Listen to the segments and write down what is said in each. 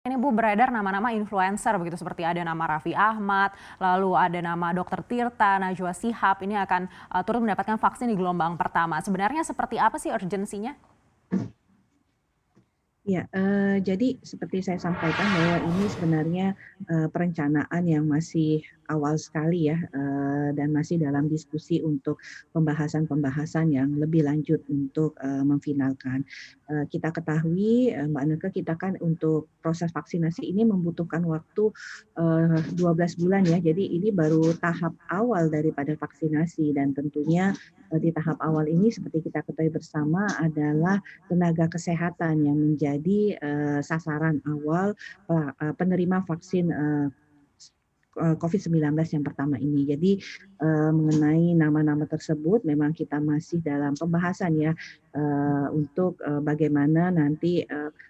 Ini Bu beredar nama-nama influencer begitu seperti ada nama Raffi Ahmad, lalu ada nama Dokter Tirta, Najwa Shihab ini akan turut mendapatkan vaksin di gelombang pertama. Sebenarnya seperti apa sih urgensinya? Ya, jadi seperti saya sampaikan bahwa ini sebenarnya, perencanaan yang masih awal sekali ya, dan masih dalam diskusi untuk pembahasan-pembahasan yang lebih lanjut untuk, memfinalkan. Kita ketahui, Mbak Neke, kita kan untuk proses vaksinasi ini membutuhkan waktu, 12 bulan ya. Jadi ini baru tahap awal daripada vaksinasi dan tentunya, di tahap awal ini seperti kita ketahui bersama adalah tenaga kesehatan yang menjadi sasaran awal penerima vaksin COVID-19 yang pertama ini. Jadi mengenai nama-nama tersebut memang kita masih dalam pembahasan ya untuk bagaimana nanti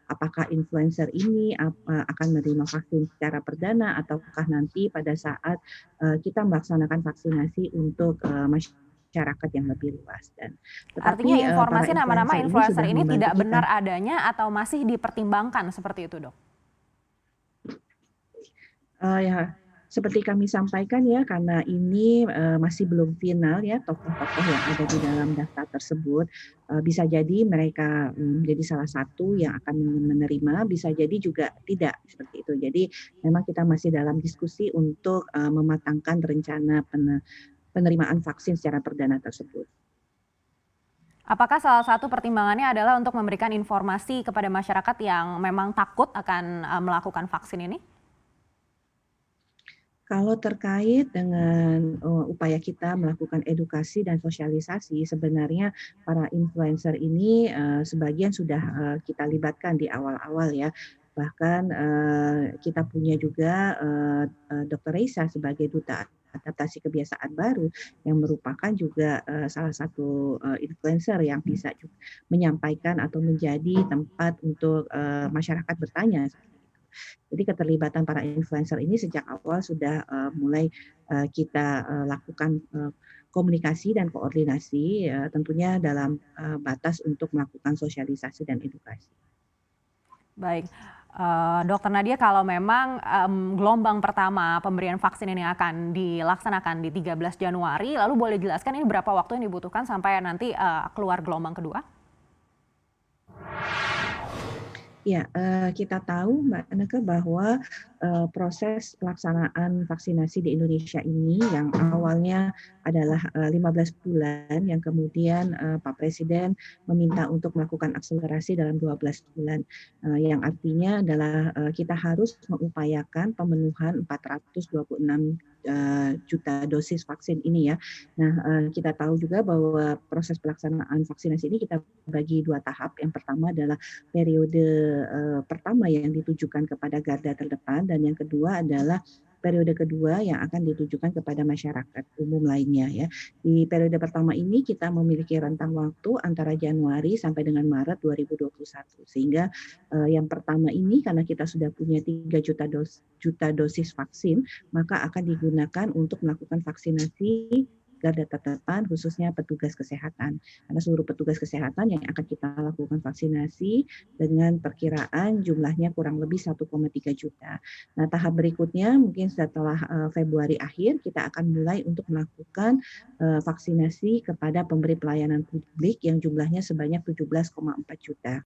apakah influencer ini akan menerima vaksin secara perdana ataukah nanti pada saat kita melaksanakan vaksinasi untuk masyarakat yang lebih luas dan Artinya tetapi para informasi nama-nama influencer ini influencer sudah ini membantu tidak benar kita. adanya atau masih dipertimbangkan seperti itu, Dok? Ya, seperti kami sampaikan ya, karena ini, masih belum final ya, tokoh-tokoh yang ada di dalam daftar tersebut, bisa jadi mereka, menjadi salah satu yang akan menerima, bisa jadi juga tidak, seperti itu. Jadi memang kita masih dalam diskusi untuk, mematangkan rencana penerimaan vaksin secara perdana tersebut. Apakah salah satu pertimbangannya adalah untuk memberikan informasi kepada masyarakat yang memang takut akan melakukan vaksin ini? Kalau terkait dengan, upaya kita melakukan edukasi dan sosialisasi, sebenarnya para influencer ini, sebagian sudah, kita libatkan di awal-awal ya. Bahkan, kita punya juga, Dokter Reisa sebagai duta adaptasi kebiasaan baru, yang merupakan juga, salah satu, influencer yang bisa menyampaikan atau menjadi tempat untuk, masyarakat bertanya, seperti itu. Jadi keterlibatan para influencer ini sejak awal sudah, mulai, kita, lakukan, komunikasi dan koordinasi, tentunya dalam, batas untuk melakukan sosialisasi dan edukasi. Baik, Dokter Nadia kalau memang, gelombang pertama pemberian vaksin ini akan dilaksanakan di 13 Januari, lalu boleh jelaskan ini berapa waktu yang dibutuhkan sampai nanti, keluar gelombang kedua? Ya, kita tahu Mbak Neke bahwa, proses pelaksanaan vaksinasi di Indonesia ini yang awalnya adalah, 15 bulan yang kemudian, Pak Presiden meminta untuk melakukan akselerasi dalam 12 bulan, yang artinya adalah, kita harus mengupayakan pemenuhan 426, juta dosis vaksin ini ya. Nah, kita tahu juga bahwa proses pelaksanaan vaksinasi ini kita bagi 2 tahap. Yang pertama adalah periode, pertama yang ditujukan kepada garda terdepan dan yang kedua adalah periode kedua yang akan ditujukan kepada masyarakat umum lainnya ya. Di periode pertama ini kita memiliki rentang waktu antara Januari sampai dengan Maret 2021 sehingga, yang pertama ini karena kita sudah punya 3 juta dosis vaksin, maka akan digunakan untuk melakukan vaksinasi garda terdepan khususnya petugas kesehatan. Karena seluruh petugas kesehatan yang akan kita lakukan vaksinasi dengan perkiraan jumlahnya kurang lebih 1,3 juta. Nah, tahap berikutnya mungkin setelah, Februari akhir kita akan mulai untuk melakukan, vaksinasi kepada pemberi pelayanan publik yang jumlahnya sebanyak 17,4 juta.